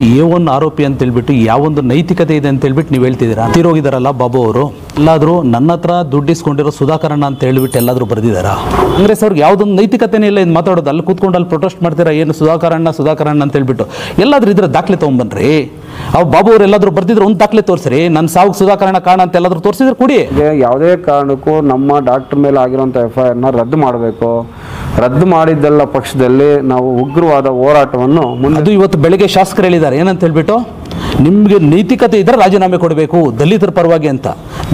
A1 ಆರೋಪಿ ಅಂತ ಹೇಳ್ಬಿಟ್ಟು ಯಾವೊಂದು ನೈತಿಕತೆ ಇದೆ ಅಂತ ಹೇಳ್ಬಿಟ್ಟು ನೀವು ಹೇಳ್ತಿದ್ದೀರಾ. ತೀರೋಗಿದಾರಲ್ಲ ಬಾಬು ಅವರು, ಎಲ್ಲಾದರೂ ನನ್ನ ಹತ್ರ ದುಡ್ಡಿಸ್ಕೊಂಡಿರೋ ಸುಧಾಕರಣ್ಣ ಅಂತ ಹೇಳ್ಬಿಟ್ಟು ಎಲ್ಲಾದರೂ ಬರೆದಿದ್ದಾರಾ? ಕಾಂಗ್ರೆಸ್ ಅವ್ರಿಗೆ ಯಾವುದೊಂದು ನೈತಿಕತೆನೇ ಇಲ್ಲ ಇದು ಮಾತಾಡೋದು. ಅಲ್ಲಿ ಕೂತ್ಕೊಂಡು ಅಲ್ಲಿ ಪ್ರೊಟೆಸ್ಟ್ ಮಾಡ್ತೀರಾ, ಏನು ಸುಧಾಕರಣ್ಣ ಅಂತ ಹೇಳ್ಬಿಟ್ಟು. ಎಲ್ಲಾದ್ರೂ ಇದ್ರೆ ದಾಖಲೆ ತೊಗೊಂಬನ್ರಿ. ಅವು ಬಾಬು ಅವ್ರು ಎಲ್ಲಾದರೂ ಬರ್ದಿದ್ರೆ ಒಂದು ದಾಖಲೆ ತೋರಿಸ್ರಿ. ನನ್ನ ಸಾವು ಸುಧಾಕರಣ್ಣ ಕಾರಣ ಅಂತ ಎಲ್ಲಾದರೂ ತೋರಿಸಿದ್ರೆ ಕೊಡಿ. ಯಾವುದೇ ಕಾರಣಕ್ಕೂ ನಮ್ಮ ಡಾಕ್ಟರ್ ಮೇಲೆ ಆಗಿರುವಂಥ FIR ರದ್ದು ಮಾಡಬೇಕು. ರದ್ದು ಮಾಡಿದ್ದೆಲ್ಲ ಪಕ್ಷದಲ್ಲಿ ನಾವು ಉಗ್ರವಾದ ಹೋರಾಟವನ್ನು ಅದು ಇವತ್ತು ಬೆಳಗ್ಗೆ ಶಾಸಕರು ಹೇಳಿದ್ದಾರೆ ಏನಂತ ಹೇಳ್ಬಿಟ್ಟು, ನಿಮಗೆ ನೈತಿಕತೆ ಇದ್ರೆ ರಾಜೀನಾಮೆ ಕೊಡಬೇಕು ದಲಿತರ ಪರವಾಗಿ ಅಂತ.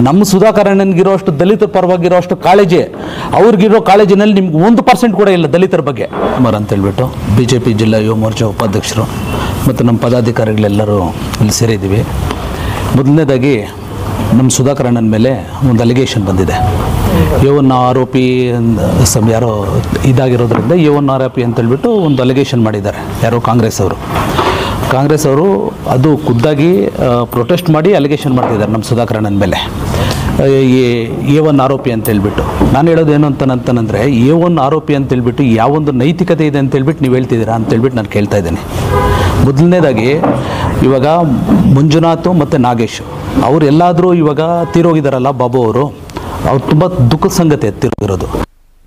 ನಮ್ಮ ಸುಧಾಕರಣ್ಣನಿಗಿರೋ ಅಷ್ಟು ದಲಿತರ ಪರವಾಗಿರೋ ಅಷ್ಟು ಕಾಳಜಿ ಅವ್ರಿಗಿರೋ ಕಾಳಜಿನಲ್ಲಿ ನಿಮ್ಗೆ 1% ಕೂಡ ಇಲ್ಲ ದಲಿತರ ಬಗ್ಗೆ. ಅಂತ ಹೇಳ್ಬಿಟ್ಟು BJP ಜಿಲ್ಲಾ ಯುವ ಮೋರ್ಚಾ ಉಪಾಧ್ಯಕ್ಷರು ಮತ್ತು ನಮ್ಮ ಪದಾಧಿಕಾರಿಗಳೆಲ್ಲರೂ ಇಲ್ಲಿ ಸೇರಿದ್ದೀವಿ. ಮೊದಲನೇದಾಗಿ ನಮ್ಮ ಸುಧಾಕರಣ್ಣನ ಮೇಲೆ ಒಂದು ಅಲಿಗೇಷನ್ ಬಂದಿದೆ. A1 ಆರೋಪಿ ಯಾರೋ ಇದಾಗಿರೋದ್ರಿಂದ A1 ಆರೋಪಿ ಅಂತ ಹೇಳ್ಬಿಟ್ಟು ಒಂದು ಅಲಿಗೇಷನ್ ಮಾಡಿದ್ದಾರೆ ಯಾರೋ ಕಾಂಗ್ರೆಸ್ ಅವರು. ಅದು ಖುದ್ದಾಗಿ ಪ್ರೊಟೆಸ್ಟ್ ಮಾಡಿ ಅಲಿಗೇಷನ್ ಮಾಡ್ತಿದ್ದಾರೆ ನಮ್ಮ ಸುಧಾಕರಣ್ಣನ ಮೇಲೆ A1 ಆರೋಪಿ ಅಂತ ಹೇಳ್ಬಿಟ್ಟು. ನಾನು ಹೇಳೋದು ಏನು ಅಂತಂದರೆ A1 ಆರೋಪಿ ಅಂತ ಹೇಳ್ಬಿಟ್ಟು ಯಾವೊಂದು ನೈತಿಕತೆ ಇದೆ ಅಂತ ಹೇಳ್ಬಿಟ್ಟು ನೀವು ಹೇಳ್ತಿದ್ದೀರಾ ಅಂತ ಹೇಳ್ಬಿಟ್ಟು ನಾನು ಕೇಳ್ತಾ ಇದ್ದೀನಿ. ಮೊದಲನೇದಾಗಿ ಇವಾಗ ಮಂಜುನಾಥ್ ಮತ್ತು ನಾಗೇಶ್ ಅವರೆಲ್ಲಾದರೂ ಇವಾಗ ತೀರೋಗಿದಾರಲ್ಲ ಬಾಬು ಅವರು, ಅವ್ರು ತುಂಬ ದುಃಖದ ಸಂಗತಿ ಎತ್ತಿರೋದು.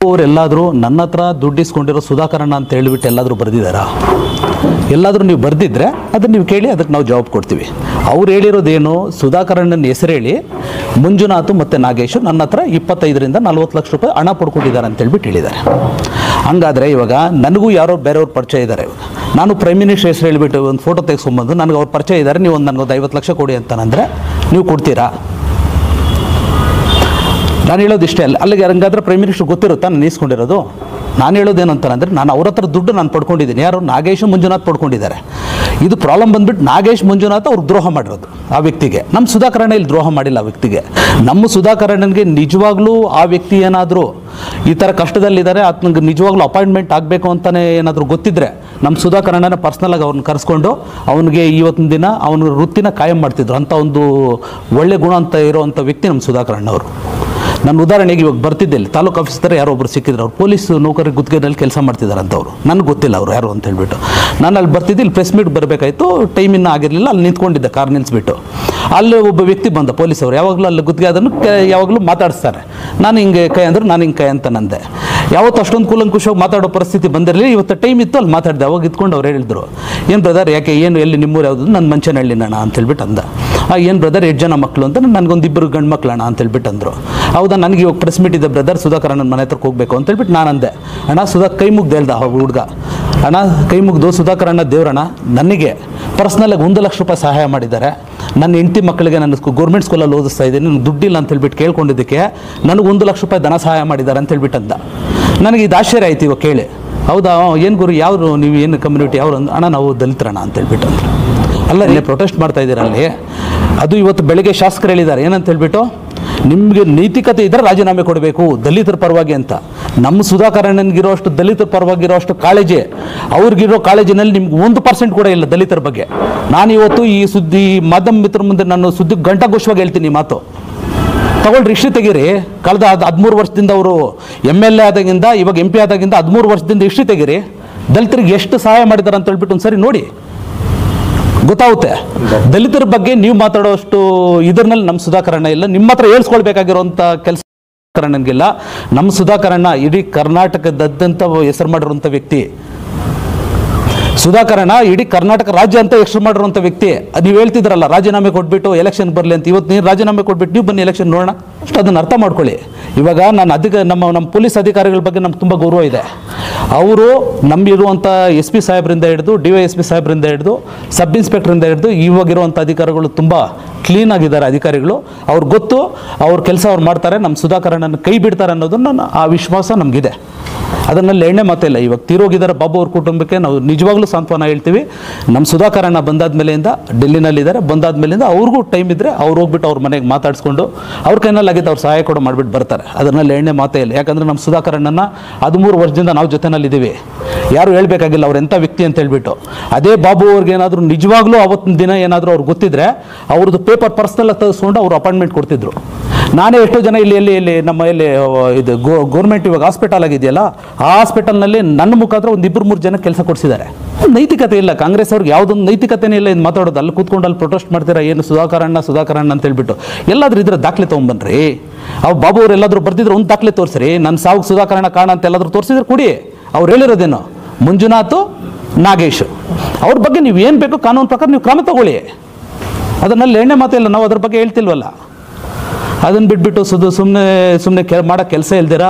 ಅವರೆಲ್ಲಾದರೂ ನನ್ನ ಹತ್ರ ದುಡ್ಡಿಸ್ಕೊಂಡಿರೋ ಸುಧಾಕರಣ್ಣ ಅಂತ ಹೇಳ್ಬಿಟ್ಟು ಎಲ್ಲಾದರೂ ಬರೆದಿದ್ದಾರಾ? ಎಲ್ಲಾದರೂ ನೀವು ಬರೆದಿದ್ರೆ ಅದನ್ನು ನೀವು ಕೇಳಿ, ಅದಕ್ಕೆ ನಾವು ಜವಾಬು ಕೊಡ್ತೀವಿ. ಅವ್ರು ಹೇಳಿರೋದೇನು, ಸುಧಾಕರಣ್ಣನ ಹೆಸರು ಹೇಳಿ ಮಂಜುನಾಥ್ ಮತ್ತು ನಾಗೇಶ್ ನನ್ನ ಹತ್ರ 25 ರಿಂದ 40 ಲಕ್ಷ ರೂಪಾಯಿ ಹಣ ಪಡ್ಕೊಂಡಿದ್ದಾರೆ ಅಂತ ಹೇಳ್ಬಿಟ್ಟು ಹೇಳಿದ್ದಾರೆ. ಹಂಗಾದರೆ ಇವಾಗ ನನಗೂ ಯಾರೋ ಬೇರೆಯವ್ರ ಪರಿಚಯ ಇದ್ದಾರೆ. ನಾನು ಪ್ರೈಮ್ ಮಿನಿಸ್ಟರ್ ಹೆಸರು ಹೇಳಿಬಿಟ್ಟು ಒಂದು ಫೋಟೋ ತೆಗೆಸ್ಕೊಂಬಂದು ನನಗೆ ಅವ್ರ ಪರಿಚಯ ಇದ್ದಾರೆ, ನೀವು ನನಗೊಂದು 50 ಲಕ್ಷ ಕೊಡಿ ಅಂತಾನಂದರೆ ನೀವು ಕೊಡ್ತೀರಾ? ನಾನು ಹೇಳೋದು ಇಷ್ಟೇ ಅಲ್ಲ. ಅಲ್ಲಿಗೆ ಹಂಗಾದ್ರೆ ಪ್ರೈಮ್ ಮಿನಿಸ್ಟರ್ ಗೊತ್ತಿರುತ್ತಾ ನಾನು ಇಸ್ಕೊಂಡಿರೋದು? ನಾನು ಹೇಳೋದೇನು ಅಂತಾನಂದರೆ, ನಾನು ಅವ್ರ ಹತ್ರ ದುಡ್ಡು ನಾನು ಪಡ್ಕೊಂಡಿದ್ದೀನಿ. ಯಾರು? ನಾಗೇಶ್ ಮಂಜುನಾಥ್ ಪಡ್ಕೊಂಡಿದ್ದಾರೆ. ಇದು ಪ್ರಾಬ್ಲಮ್ ಬಂದುಬಿಟ್ಟು ನಾಗೇಶ್ ಮಂಜುನಾಥ್ ಅವ್ರು ದ್ರೋಹ ಮಾಡಿರೋದು ಆ ವ್ಯಕ್ತಿಗೆ. ನಮ್ಮ ಸುಧಾಕರಣ್ಣ ಇಲ್ಲಿ ದ್ರೋಹ ಮಾಡಿಲ್ಲ ಆ ವ್ಯಕ್ತಿಗೆ. ನಮ್ಮ ಸುಧಾಕರಣ್ಣನಿಗೆ ನಿಜವಾಗ್ಲೂ ಆ ವ್ಯಕ್ತಿ ಏನಾದರೂ ಈ ಥರ ಕಷ್ಟದಲ್ಲಿದ್ದಾರೆ, ಆತನಿಗೆ ನಿಜವಾಗ್ಲೂ ಅಪಾಯಿಂಟ್ಮೆಂಟ್ ಆಗಬೇಕು ಅಂತಲೇ ಏನಾದರೂ ಗೊತ್ತಿದ್ದರೆ ನಮ್ಮ ಸುಧಾಕರಣ್ಣನ ಪರ್ಸ್ನಲಾಗಿ ಅವ್ರನ್ನ ಕರೆಸ್ಕೊಂಡು ಅವನಿಗೆ ಇವತ್ತಿನ ದಿನ ಅವನ ವೃತ್ತಿನ ಕಾಯಂ ಮಾಡ್ತಿದ್ರು. ಅಂಥ ಒಂದು ಒಳ್ಳೆ ಗುಣ ಅಂತ ಇರೋವಂಥ ವ್ಯಕ್ತಿ ನಮ್ಮ ಸುಧಾಕರಣ್ಣ ಅವರು. ನನ್ನ ಉದಾಹರಣೆಗೆ ಇವಾಗ ಬರ್ತಿದ್ದೆ, ಇಲ್ಲಿ ತಾಲೂಕು ಆಫೀಸರ್ ಯಾರೋ ಒಬ್ಬರು ಸಿಕ್ಕಿದ್ರು. ಅವ್ರು ಪೊಲೀಸ್ ನೌಕರಿ ಗುತ್ತಿಗೆನಲ್ಲಿ ಕೆಲಸ ಮಾಡ್ತಿದ್ದಾರೆ ಅಂತ ಅವರು. ನನಗೆ ಗೊತ್ತಿಲ್ಲ ಅವ್ರು ಯಾರು ಅಂತ ಹೇಳ್ಬಿಟ್ಟು. ನಾನು ಅಲ್ಲಿ ಬರ್ತಿದ್ದೆ, ಇಲ್ಲಿ ಪ್ರೆಸ್ ಮೀಟ್ ಬರಬೇಕಾಯ್ತು, ಟೈಮ್ ಇನ್ನೂ ಆಗಿರಲಿಲ್ಲ. ಅಲ್ಲಿ ನಿಂತ್ಕೊಂಡಿದ್ದೆ, ಕಾರ್ ನಿಲ್ಲಿಸ್ಬಿಟ್ಟು. ಅಲ್ಲಿ ಒಬ್ಬ ವ್ಯಕ್ತಿ ಬಂದ ಪೊಲೀಸವರು. ಯಾವಾಗಲೂ ಅಲ್ಲಿ ಗುತ್ತಿಗೆ ಅದನ್ನು ಯಾವಾಗಲೂ ಮಾತಾಡಿಸ್ತಾರೆ. ನಾನು ಹಿಂಗೆ ಕೈ ಅಂದ್ರೆ ನಾನು ಹಿಂಗೆ ಕೈ ಅಂತ ನಂದೆ. ಯಾವತ್ತು ಅಷ್ಟೊಂದು ಕೂಲಂಕುಷವಾಗಿ ಮಾತಾಡೋ ಪರಿಸ್ಥಿತಿ ಬಂದಿರಲಿಲ್ಲ. ಇವತ್ತು ಟೈಮ್ ಇತ್ತು, ಅಲ್ಲಿ ಮಾತಾಡಿದೆ. ಅವಾಗ ಇದ್ಕೊಂಡು ಅವ್ರು ಹೇಳಿದ್ರು, ಏನು ಬ್ರದರ್ ಯಾಕೆ, ಏನು ಎಲ್ಲಿ ನಿಮ್ಮೂರು ಯಾವುದು? ನನ್ನ ಮಂಚನಹಳ್ಳಿ ಅಣ್ಣ ಅಂತ ಹೇಳ್ಬಿಟ್ಟು ಅಂದ. ಏನು ಬ್ರದರ್ 8 ಜನ ಮಕ್ಕಳು ಅಂತ, ನನಗೊಂದು 2 ಗಂಡು ಮಕ್ಕಳು ಅಣ್ಣ ಅಂತ ಹೇಳ್ಬಿಟ್ಟು ಅಂದರು. ಹೌದಾ, ನನಗೆ ಇವಾಗ ಪ್ರೆಸ್ ಮೀಟ್ ಇದೆ ಬ್ರದರ್, ಸುಧಾಕರಣ್ಣನ ಮನೆ ಹತ್ರಕ್ಕೆ ಹೋಗಬೇಕು ಅಂತ ಹೇಳ್ಬಿಟ್ಟು ನಾನು ಅಂದೆ. ಅಣ್ಣ ಕೈ ಮುಗ್ದು ಹೇಳ್ದ ಹುಡುಗ, ಅಣ್ಣ ಕೈ ಮುಗ್ದು ಸುಧಾಕರಣ್ಣ ದೇವ್ರಣ್ಣ ನನಗೆ ಪರ್ಸ್ನಲಾಗಿ 1 ಲಕ್ಷ ರೂಪಾಯಿ ಸಹಾಯ ಮಾಡಿದ್ದಾರೆ. ನನ್ನ ಹೆಂಡತಿ ಮಕ್ಕಳಿಗೆ ನಾನು ಗೌರ್ಮೆಂಟ್ ಸ್ಕೂಲಲ್ಲಿ ಓದಿಸ್ತಾ ಇದ್ದೀನಿ, ನನಗೆ ದುಡ್ಡಿಲ್ಲ ಅಂತ ಹೇಳ್ಬಿಟ್ಟು ಕೇಳ್ಕೊಂಡಿದ್ದಕ್ಕೆ ನನಗೆ 1 ಲಕ್ಷ ರೂಪಾಯಿ ಧನ ಸಹಾಯ ಮಾಡಿದ್ದಾರೆ ಅಂತ ಹೇಳ್ಬಿಟ್ಟು ಅಂದ. ನನಗೆ ಇದು ಆಶ್ಚರ್ಯ ಆಯ್ತು ಇವಾಗ ಕೇಳಿ. ಹೌದಾ, ಏನು ಗುರು, ಯಾರು ನೀವು, ಏನು ಕಮ್ಯುನಿಟಿ, ಯಾರು? ಅಣ್ಣ ನಾವು ದಲಿತರಣ್ಣ ಅಂತ ಹೇಳ್ಬಿಟ್ಟು ಅಂದರು. ಅಲ್ಲ, ಇಲ್ಲಿ ಪ್ರೊಟೆಸ್ಟ್ ಮಾಡ್ತಾ ಇದ್ದೀರ ಅಲ್ಲಿ. ಅದು ಇವತ್ತು ಬೆಳಗ್ಗೆ ಶಾಸಕರು ಹೇಳಿದ್ದಾರೆ ಏನಂತ ಹೇಳ್ಬಿಟ್ಟು, ನಿಮಗೆ ನೈತಿಕತೆ ಇದ್ದರೆ ರಾಜೀನಾಮೆ ಕೊಡಬೇಕು ದಲಿತರ ಪರವಾಗಿ ಅಂತ. ನಮ್ಮ ಸುಧಾಕರಣ್ಣನಿಗಿರೋ ಅಷ್ಟು ದಲಿತರ ಪರವಾಗಿರೋ ಅಷ್ಟು ಕಾಳಜಿ ಅವ್ರಿಗಿರೋ ಕಾಳಜಿನಲ್ಲಿ ನಿಮ್ಗೆ 1% ಕೂಡ ಇಲ್ಲ ದಲಿತರ ಬಗ್ಗೆ. ನಾನು ಇವತ್ತು ಈ ಸುದ್ದಿ ಮಾಧ್ಯಮ ಮಿತ್ರ ಮುಂದೆ ನಾನು ಸುದ್ದಿ ಘಂಟಾಘೋಷವಾಗಿ ಹೇಳ್ತೀನಿ ಮಾತು. ತಗೊಳ್ರಿ, ಹಿಸ್ಟ್ರಿ ತೆಗೀರಿ. ಕಳೆದ 13 ವರ್ಷದಿಂದ ಅವರು MLA ಆದಾಗಿಂದ ಇವಾಗ MP ಆದಾಗಿಂದ 13 ವರ್ಷದಿಂದ ಹಿಸ್ಟ್ರಿ ತೆಗೀರಿ. ದಲಿತರಿಗೆ ಎಷ್ಟು ಸಹಾಯ ಮಾಡಿದ್ದಾರೆ ಅಂತ ಹೇಳ್ಬಿಟ್ಟು ಒಂದು ಸರಿ ನೋಡಿ, ಗೊತ್ತಾಗುತ್ತೆ. ದಲಿತರ ಬಗ್ಗೆ ನೀವು ಮಾತಾಡೋಷ್ಟು ಇದರಲ್ಲಿ ನಮ್ಮ ಸುಧಾಕರಣ್ಣ ಇಲ್ಲ. ನಿಮ್ಮ ಹತ್ರ ಹೇಳ್ಸ್ಕೊಳ್ಬೇಕಾಗಿರೋಂಥ ಕೆಲಸ ಸುಧಾಕರಣ್ಣನಿಗಿಲ್ಲ. ನಮ್ಮ ಸುಧಾಕರಣ್ಣ ಇಡೀ ಕರ್ನಾಟಕದಾದ್ಯಂತ ಹೆಸರು ಮಾಡಿರುವಂಥ ವ್ಯಕ್ತಿ. ಸುಧಾಕರಣ್ಣ ಇಡೀ ಕರ್ನಾಟಕ ರಾಜ್ಯ ಅಂತ ಹೆಸರು ಮಾಡಿರುವಂಥ ವ್ಯಕ್ತಿ. ನೀವು ಹೇಳ್ತಿದ್ರಲ್ಲ ರಾಜೀನಾಮೆ ಕೊಟ್ಬಿಟ್ಟು ಎಲೆಕ್ಷನ್ ಬರಲಿ ಅಂತ. ಇವತ್ತು ನೀವು ರಾಜೀನಾಮೆ ಕೊಟ್ಬಿಟ್ಟು ನೀವು ಬನ್ನಿ ಎಲೆಕ್ಷನ್ ನೋಡೋಣ. ಅಷ್ಟು ಅದನ್ನು ಅರ್ಥ ಮಾಡ್ಕೊಳ್ಳಿ. ಇವಾಗ ನಾನು ನಮ್ಮ ಪೊಲೀಸ್ ಅಧಿಕಾರಿಗಳ ಬಗ್ಗೆ ನಮ್ಗೆ ತುಂಬ ಗೌರವ ಇದೆ. ಅವರು ನಮ್ಮಿರುವಂಥ SP ಸಾಹೇಬರಿಂದ ಹಿಡಿದು DYSP ಸಾಹೇಬರಿಂದ ಹಿಡಿದು ಸಬ್ ಇನ್ಸ್ಪೆಕ್ಟರಿಂದ ಹಿಡಿದು ಇವಾಗಿರುವಂಥ ಅಧಿಕಾರಿಗಳು ತುಂಬ ಕ್ಲೀನ್ ಆಗಿದ್ದಾರೆ ಅಧಿಕಾರಿಗಳು. ಅವ್ರಿಗೆ ಗೊತ್ತು ಅವ್ರ ಕೆಲಸ ಅವ್ರು ಮಾಡ್ತಾರೆ. ನಮ್ಮ ಸುಧಾಕರಣ್ಣನ ಕೈ ಬಿಡ್ತಾರೆ ಅನ್ನೋದನ್ನು ಆ ವಿಶ್ವಾಸ ನಮಗಿದೆ. ಅದನ್ನಲ್ಲಿ ಎಣ್ಣೆ ಮಾತಿಲ್ಲ. ಇವಾಗ ತೀರೋಗಿದ್ದಾರೆ ಬಾಬು ಅವ್ರ ಕುಟುಂಬಕ್ಕೆ ನಾವು ನಿಜವಾಗ್ಲೂ ಸಾಂತ್ವನ ಹೇಳ್ತೀವಿ. ನಮ್ಮ ಸುಧಾಕರಣ್ಣ ಬಂದಾದ್ಮೇಲೆಯಿಂದ ಡೆಲ್ಲಿನಲ್ಲಿದ್ದಾರೆ. ಬಂದಾದ್ಮೇಲಿಂದ ಅವ್ರಿಗೂ ಟೈಮ್ ಇದ್ದರೆ ಅವ್ರು ಹೋಗ್ಬಿಟ್ಟು ಅವ್ರ ಮನೆಗೆ ಮಾತಾಡಿಸ್ಕೊಂಡು ಅವ್ರ ಕೈನಲ್ಲಾಗಿದ್ದು ಅವ್ರು ಸಹಾಯ ಕೂಡ ಮಾಡಿಬಿಟ್ಟು ಬರ್ತಾರೆ. ಅದನ್ನಲ್ಲಿ ಎಣ್ಣೆ ಮಾತೇ ಇಲ್ಲ. ಯಾಕಂದರೆ ನಮ್ಮ ಸುಧಾಕರಣ್ಣನ 13 ವರ್ಷದಿಂದ ನಾವು ಜೊತೆನಲ್ಲಿದ್ದೀವಿ. ಯಾರು ಹೇಳಬೇಕಾಗಿಲ್ಲ ಅವ್ರು ಎಂಥ ವ್ಯಕ್ತಿ ಅಂತ ಹೇಳ್ಬಿಟ್ಟು. ಅದೇ ಬಾಬು ಅವ್ರಿಗೆ ಏನಾದರೂ ನಿಜವಾಗ್ಲೂ ಅವತ್ತಿನ ದಿನ ಏನಾದರೂ ಅವ್ರಿಗೆ ಗೊತ್ತಿದ್ರೆ ಅವ್ರದ್ದು ಪೇಪರ್ ಪರ್ಸ್ನಲ್ ತೆಗೆಸ್ಕೊಂಡು ಅವ್ರು ಅಪಾಯಿಂಟ್ಮೆಂಟ್ ಕೊಡ್ತಿದ್ರು. ನಾನೇ ಎಷ್ಟೋ ಜನ ಇಲ್ಲಿ ನಮ್ಮ ಇದು ಗೌರ್ಮೆಂಟ್ ಇವಾಗ ಹಾಸ್ಪಿಟಲ್ ಆಗಿದೆಯಲ್ಲ, ಆ ಹಾಸ್ಪಿಟಲ್ನಲ್ಲಿ ನನ್ನ ಮುಖಾಂತರ ಒಂದು 2-3 ಜನ ಕೆಲಸ ಕೊಡಿಸಿದ್ದಾರೆ. ನೈತಿಕತೆ ಇಲ್ಲ ಕಾಂಗ್ರೆಸ್ ಅವ್ರಿಗೆ, ಯಾವುದೊಂದು ನೈತಿಕತೆನೇ ಇಲ್ಲ. ಇದು ಮಾತಾಡೋದು ಅಲ್ಲಿ ಕೂತ್ಕೊಂಡು ಅಲ್ಲಿ ಪ್ರೊಟೆಸ್ಟ್ ಮಾಡ್ತೀರಾ, ಏನು ಸುಧಾಕರ್ ಅಣ್ಣ ಅಂತ ಹೇಳ್ಬಿಟ್ಟು. ಎಲ್ಲಾದ್ರೂ ಇದ್ರೆ ದಾಖಲೆ ತೊಗೊಂಬನ್ರಿ. ಬಾಬು ಅವ್ರು ಎಲ್ಲಾದ್ರೂ ಬರ್ತಿದ್ರು ಒಂದು ದಾಖಲೆ ತೋರಿಸ್ರಿ. ನನ್ನ ಸಾವು ಸುಧಾಕರ್ ಅಣ್ಣ ಕಾರಣ ಅಂತ ಎಲ್ಲಾದ್ರೂ ತೋರಿಸಿದ್ರೆ ಕೊಡಿ. ಅವ್ರು ಹೇಳಿರೋದೇನು, ಮಂಜುನಾಥ್, ನಾಗೇಶ್ ಅವ್ರ ಬಗ್ಗೆ ನೀವು ಏನು ಬೇಕೋ ಕಾನೂನು ಪ್ರಕಾರ ನೀವು ಕ್ರಮ ತಗೊಳ್ಳಿ. ಅದನ್ನಲ್ಲಿ ಎಣ್ಣೆ ಮಾತಿಲ್ಲ, ನಾವು ಅದ್ರ ಬಗ್ಗೆ ಹೇಳ್ತಿಲ್ವಲ್ಲ. ಅದನ್ನು ಬಿಟ್ಬಿಟ್ಟು ಸುಮ್ಮನೆ ಮಾಡೋಕ್ಕೆ ಕೆಲಸ ಇಲ್ದಿರ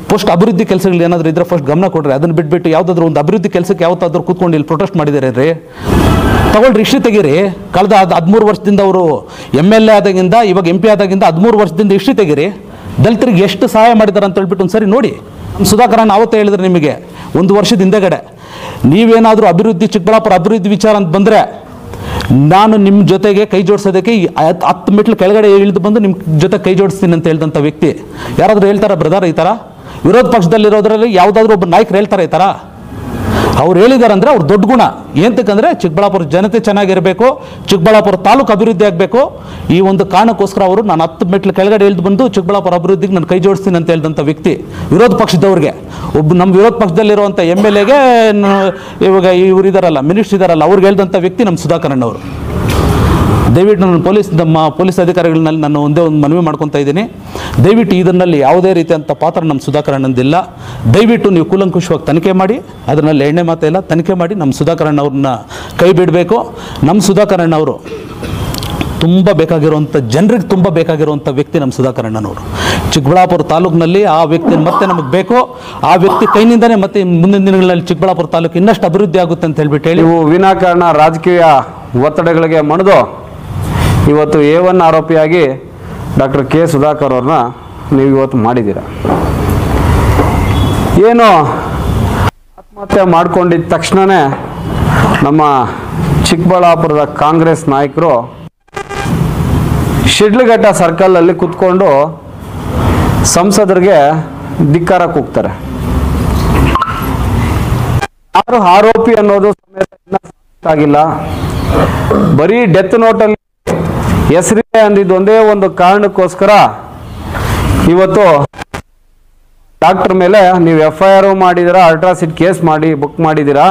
ಫಸ್ಟ್ ಅಭಿವೃದ್ಧಿ ಕೆಲಸಗಳು ಏನಾದರೂ ಇದ್ರೆ ಫಸ್ಟ್ ಗಮನ ಕೊಡ್ರಿ. ಅದನ್ನು ಬಿಟ್ಬಿಟ್ಟು ಯಾವುದಾದ್ರೂ ಒಂದು ಅಭಿವೃದ್ಧಿ ಕೆಲಸಕ್ಕೆ ಯಾವತ್ತಾದ್ರೂ ಕೂತ್ಕೊಂಡು ಇಲ್ಲಿ ಪ್ರೊಟೆಸ್ಟ್ ಮಾಡಿದ್ದಾರೆ ರೀ, ತಗೊಳ್ರಿ, ಹಿಸ್ಟ್ರಿ ತೆಗೀರಿ. ಕಳೆದ 13 ವರ್ಷದಿಂದ ಅವರು MLA ಆದಾಗಿಂದ ಇವಾಗ MP ಆದಾಗಿಂದ 13 ವರ್ಷದಿಂದ ಹಿಸ್ಟ್ರಿ ತೆಗೀರಿ. ದಲಿತರಿಗೆ ಎಷ್ಟು ಸಹಾಯ ಮಾಡಿದ್ದಾರೆ ಅಂತ ಹೇಳ್ಬಿಟ್ಟು ಒಂದು ಸರಿ ನೋಡಿ. ಸುಧಾಕರ್ ಅಣ್ಣ ಅವತ್ತೇ ಹೇಳಿದ್ರೆ ನಿಮಗೆ 1 ವರ್ಷದ ಹಿಂದೆಗಡೆ, ನೀವೇನಾದರೂ ಅಭಿವೃದ್ಧಿ, ಚಿಕ್ಕಬಳ್ಳಾಪುರ ಅಭಿವೃದ್ಧಿ ವಿಚಾರ ಅಂತ ಬಂದರೆ ನಾನು ನಿಮ್ಮ ಜೊತೆಗೆ ಕೈ ಜೋಡಿಸೋದಕ್ಕೆ 10 ಮೆಟ್ಲು ಕೆಳಗಡೆ ಇಳಿದು ಬಂದು ನಿಮ್ಮ ಜೊತೆ ಕೈ ಜೋಡಿಸ್ತೀನಿ ಅಂತ ಹೇಳ್ದಂಥ ವ್ಯಕ್ತಿ ಯಾರಾದರೂ ಹೇಳ್ತಾರ ಬ್ರದರ್? ಈ ಥರ ವಿರೋಧ ಪಕ್ಷದಲ್ಲಿರೋದ್ರಲ್ಲಿ ಯಾವುದಾದ್ರೂ ಒಬ್ಬ ನಾಯಕರು ಹೇಳ್ತಾರೆ ಈ ಥರ? ಅವ್ರು ಹೇಳಿದಾರಂದರೆ ಅವ್ರು ದೊಡ್ಡ ಗುಣ. ಏನಂತಕ್ಕಂದರೆ ಚಿಕ್ಕಬಳ್ಳಾಪುರ ಜನತೆ ಚೆನ್ನಾಗಿರಬೇಕು, ಚಿಕ್ಕಬಳ್ಳಾಪುರ ತಾಲೂಕು ಅಭಿವೃದ್ಧಿ ಆಗಬೇಕು. ಈ ಒಂದು ಕಾರಣಕ್ಕೋಸ್ಕರ ಅವರು ನಾನು 10 ಮೆಟ್ಲು ಕೆಳಗಡೆ ಇಳಿದು ಬಂದು ಚಿಕ್ಕಬಳ್ಳಾಪುರ ಅಭಿವೃದ್ಧಿಗೆ ನಾನು ಕೈ ಜೋಡಿಸ್ತೀನಿ ಅಂತ ಹೇಳಿದಂಥ ವ್ಯಕ್ತಿ ವಿರೋಧ ಪಕ್ಷದವ್ರಿಗೆ. ನಮ್ಮ ವಿರೋಧ ಪಕ್ಷದಲ್ಲಿರುವಂಥ MLAಗೆ ಇವಾಗ ಇವ್ರು ಇದಾರಲ್ಲ, ಮಿನಿಸ್ಟರ್ ಇದಾರಲ್ಲ, ಅವ್ರಿಗೆ ಹೇಳಿದಂಥ ವ್ಯಕ್ತಿ ನಮ್ಮ ಸುಧಾಕರ್ ಅಣ್ಣವರು. ದಯವಿಟ್ಟು ನಮ್ಮ ಪೊಲೀಸ್ ಅಧಿಕಾರಿಗಳಲ್ಲಿ ನಾನು ಒಂದೇ ಒಂದು ಮನವಿ ಮಾಡ್ಕೊತಾ ಇದ್ದೀನಿ, ದಯವಿಟ್ಟು ಇದರಲ್ಲಿ ಯಾವುದೇ ರೀತಿಯಂಥ ಪಾತ್ರ ನಮ್ಮ ಸುಧಾಕರ್ ಅಣ್ಣಂದಿಲ್ಲ. ದಯವಿಟ್ಟು ನೀವು ಕೂಲಂಕುಷವಾಗಿ ತನಿಖೆ ಮಾಡಿ, ಅದರಲ್ಲಿ ಎಣ್ಣೆ ಮಾತೇ ಇಲ್ಲ, ತನಿಖೆ ಮಾಡಿ ನಮ್ಮ ಸುಧಾಕರ್ ಅಣ್ಣವ್ರನ್ನ ಕೈ ಬಿಡಬೇಕು. ನಮ್ಮ ಸುಧಾಕರ್ ಅಣ್ಣವರು ತುಂಬ ಬೇಕಾಗಿರುವಂಥ ಜನರಿಗೆ ತುಂಬ ಬೇಕಾಗಿರುವಂಥ ವ್ಯಕ್ತಿ ನಮ್ಮ ಸುಧಾಕರ್ ಅಣ್ಣನವರು. ಚಿಕ್ಕಬಳ್ಳಾಪುರ ತಾಲೂಕಿನಲ್ಲಿ ಆ ವ್ಯಕ್ತಿ ಮತ್ತೆ ನಮಗೆ ಬೇಕು. ಆ ವ್ಯಕ್ತಿ ಕೈನಿಂದನೇ ಮತ್ತೆ ಮುಂದಿನ ದಿನಗಳಲ್ಲಿ ಚಿಕ್ಕಬಳ್ಳಾಪುರ ತಾಲೂಕು ಇನ್ನಷ್ಟು ಅಭಿವೃದ್ಧಿ ಆಗುತ್ತೆ ಅಂತ ಹೇಳ್ಬಿಟ್ಟು ಹೇಳಿ, ನೀವು ವಿನಾಕಾರಣ ರಾಜಕೀಯ ಒತ್ತಡಗಳಿಗೆ ಮಣಿದು ಇವತ್ತು A1 ಆರೋಪಿಯಾಗಿ ಡಾಕ್ಟರ್ K ಸುಧಾಕರ್ ಅವ್ರನ್ನ ನೀವು ಇವತ್ತು ಮಾಡಿದ್ದೀರ. ಏನು ಆತ್ಮಹತ್ಯೆ ಮಾಡ್ಕೊಂಡಿದ್ದ ತಕ್ಷಣವೇ ನಮ್ಮ ಚಿಕ್ಕಬಳ್ಳಾಪುರದ ಕಾಂಗ್ರೆಸ್ ನಾಯಕರು ಶಿಡ್ಲಘಟ್ಟ ಸರ್ಕಲಲ್ಲಿ ಕೂತ್ಕೊಂಡು ಸಂಸದರಿಗೆ ಧಿಕ್ಕಾರ ಕೂಗ್ತಾರೆ. ಯಾರು ಆರೋಪಿ ಅನ್ನೋದು ಆಗಿಲ್ಲ, ಬರೀ ಡೆತ್ ನೋಟಲ್ಲಿ ಹೆಸರಿದೆ ಅಂದಿದ್ದು ಒಂದೇ ಒಂದು ಕಾರಣಕ್ಕೋಸ್ಕರ ಇವತ್ತು ಡಾಕ್ಟರ್ ಮೇಲೆ ನೀವು FIR ಮಾಡಿದಿರಾ, ಅಲ್ಟ್ರಾಸಿಡ್ ಕೇಸ್ ಮಾಡಿ ಬುಕ್ ಮಾಡಿದ್ದೀರಾ.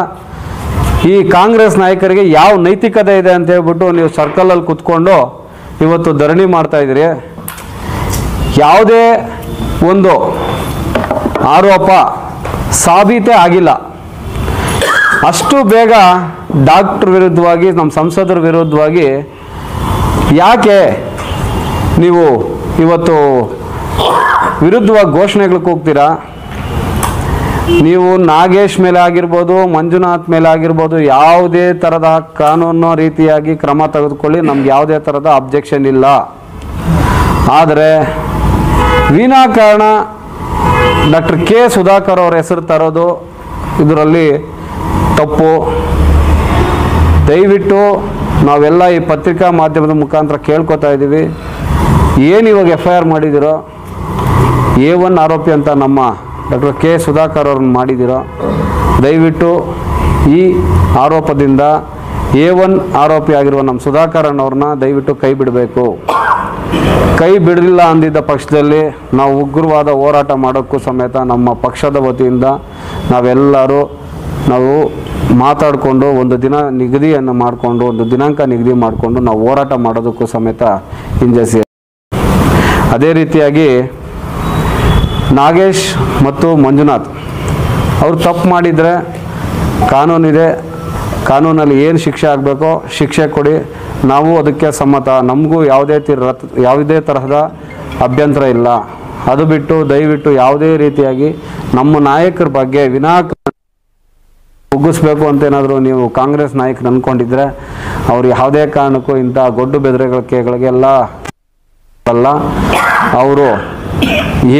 ಈ ಕಾಂಗ್ರೆಸ್ ನಾಯಕರಿಗೆ ಯಾವ ನೈತಿಕತೆ ಇದೆ ಅಂತ ಹೇಳ್ಬಿಟ್ಟು ನೀವು ಸರ್ಕಲಲ್ಲಿ ಕೂತ್ಕೊಂಡು ಇವತ್ತು ಧರಣಿ ಮಾಡ್ತಾ ಇದ್ದೀರಿ. ಯಾವುದೇ ಒಂದು ಆರೋಪ ಸಾಬೀತೇ ಆಗಿಲ್ಲ. ಅಷ್ಟು ಬೇಗ ಡಾಕ್ಟರ್ ವಿರುದ್ಧವಾಗಿ, ನಮ್ಮ ಸಂಸದರ ವಿರುದ್ಧವಾಗಿ ಯಾಕೆ ನೀವು ಇವತ್ತು ವಿರುದ್ಧವಾಗಿ ಘೋಷಣೆಗಳಿಗೆ ಹೋಗ್ತೀರಾ? ನೀವು ನಾಗೇಶ್ ಮೇಲೆ ಆಗಿರ್ಬೋದು, ಮಂಜುನಾಥ್ ಮೇಲೆ ಆಗಿರ್ಬೋದು, ಯಾವುದೇ ಥರದ ಕಾನೂನು ರೀತಿಯಾಗಿ ಕ್ರಮ ತೆಗೆದುಕೊಳ್ಳಿ, ನಮ್ಗೆ ಯಾವುದೇ ಥರದ ಅಬ್ಜೆಕ್ಷನ್ ಇಲ್ಲ. ಆದರೆ ವಿನಾಕಾರಣ ಡಾಕ್ಟರ್ K ಸುಧಾಕರ್ ಅವ್ರ ಹೆಸರು ತರೋದು ಇದರಲ್ಲಿ ತಪ್ಪು. ದಯವಿಟ್ಟು ನಾವೆಲ್ಲ ಈ ಪತ್ರಿಕಾ ಮಾಧ್ಯಮದ ಮುಖಾಂತರ ಕೇಳ್ಕೊತಾ ಇದ್ದೀವಿ, ಏನು ಇವಾಗ FIR ಮಾಡಿದಿರೋ, A1 ಆರೋಪಿ ಅಂತ ನಮ್ಮ ಡಾಕ್ಟರ್ K ಸುಧಾಕರ್ ಅವ್ರನ್ನ ಮಾಡಿದಿರೋ, ದಯವಿಟ್ಟು ಈ ಆರೋಪದಿಂದ A1 ಆರೋಪಿ ಆಗಿರುವ ನಮ್ಮ ಸುಧಾಕರ್ ಅಣ್ಣವ್ರನ್ನ ದಯವಿಟ್ಟು ಕೈ ಬಿಡಬೇಕು. ಕೈ ಬಿಡಲಿಲ್ಲ ಅಂದಿದ್ದ ಪಕ್ಷದಲ್ಲಿ ನಾವು ಉಗ್ರವಾದ ಹೋರಾಟ ಮಾಡೋಕ್ಕೂ ಸಮೇತ ನಮ್ಮ ಪಕ್ಷದ ವತಿಯಿಂದ ನಾವು ಮಾತಾಡಿಕೊಂಡು ಒಂದು ದಿನ ನಿಗದಿಯನ್ನು ಮಾಡಿಕೊಂಡು, ಒಂದು ದಿನಾಂಕ ನಿಗದಿ ಮಾಡಿಕೊಂಡು ನಾವು ಹೋರಾಟ ಮಾಡೋದಕ್ಕೂ ಸಮೇತ ಹಿಂಜರಿಸಿ. ಅದೇ ರೀತಿಯಾಗಿ ನಾಗೇಶ್ ಮತ್ತು ಮಂಜುನಾಥ್ ಅವರು ತಪ್ಪು ಮಾಡಿದರೆ ಕಾನೂನಿದೆ, ಕಾನೂನಲ್ಲಿ ಏನು ಶಿಕ್ಷೆ ಆಗಬೇಕೋ ಶಿಕ್ಷೆ ಕೊಡಿ, ನಾವು ಅದಕ್ಕೆ ಸಮ್ಮತ. ನಮಗೂ ಯಾವುದೇ ತರಹದ ಅಭ್ಯಂತರ ಇಲ್ಲ. ಅದು ಬಿಟ್ಟು ದಯವಿಟ್ಟು ಯಾವುದೇ ರೀತಿಯಾಗಿ ನಮ್ಮ ನಾಯಕರ ಬಗ್ಗೆ ವಿನಾಕಾರಣ ಮುಗಿಸ್ಬೇಕು ಅಂತ ಏನಾದರೂ ನೀವು ಕಾಂಗ್ರೆಸ್ ನಾಯಕರು ಅಂದ್ಕೊಂಡಿದ್ರೆ ಅವ್ರು ಯಾವುದೇ ಕಾರಣಕ್ಕೂ ಇಂಥ ಗೊಡ್ಡು ಬೆದರಿಕೆಗಳಿಗೆಲ್ಲ ಅಲ್ಲ. ಅವರು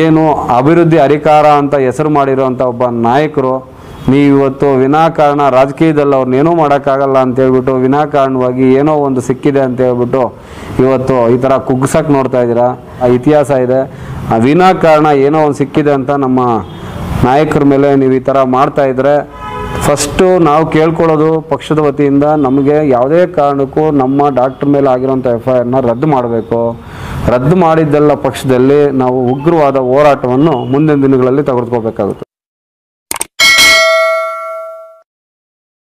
ಏನು ಅಭಿವೃದ್ಧಿ ಅಧಿಕಾರ ಅಂತ ಹೆಸರು ಮಾಡಿರೋಂಥ ಒಬ್ಬ ನಾಯಕರು. ನೀವು ಇವತ್ತು ವಿನಾಕಾರಣ ರಾಜಕೀಯದಲ್ಲಿ ಅವ್ರನ್ನೇನೂ ಮಾಡೋಕ್ಕಾಗಲ್ಲ ಅಂತೇಳ್ಬಿಟ್ಟು ವಿನಾಕಾರಣವಾಗಿ ಏನೋ ಒಂದು ಸಿಕ್ಕಿದೆ ಅಂತ ಹೇಳ್ಬಿಟ್ಟು ಇವತ್ತು ಈ ಥರ ಕುಗ್ಸಕ್ಕೆ ನೋಡ್ತಾ ಇದ್ದೀರಾ. ಆ ಇತಿಹಾಸ ಇದೆ. ವಿನಾಕಾರಣ ಏನೋ ಒಂದು ಸಿಕ್ಕಿದೆ ಅಂತ ನಮ್ಮ ನಾಯಕರ ಮೇಲೆ ನೀವು ಈ ಥರ ಮಾಡ್ತಾಯಿದ್ರೆ ಫಸ್ಟು ನಾವು ಕೇಳ್ಕೊಳ್ಳೋದು ಪಕ್ಷದ ವತಿಯಿಂದ ನಮಗೆ ಯಾವುದೇ ಕಾರಣಕ್ಕೂ ನಮ್ಮ ಡಾಕ್ಟರ್ ಮೇಲೆ ಆಗಿರೋಂಥ FIRನ ರದ್ದು ಮಾಡಬೇಕು. ರದ್ದು ಮಾಡಿದ್ದೆಲ್ಲ ಪಕ್ಷದಲ್ಲಿ ನಾವು ಉಗ್ರವಾದ ಹೋರಾಟವನ್ನು ಮುಂದಿನ ದಿನಗಳಲ್ಲಿ ತೆಗೆದುಕೋಬೇಕಾಗುತ್ತೆ.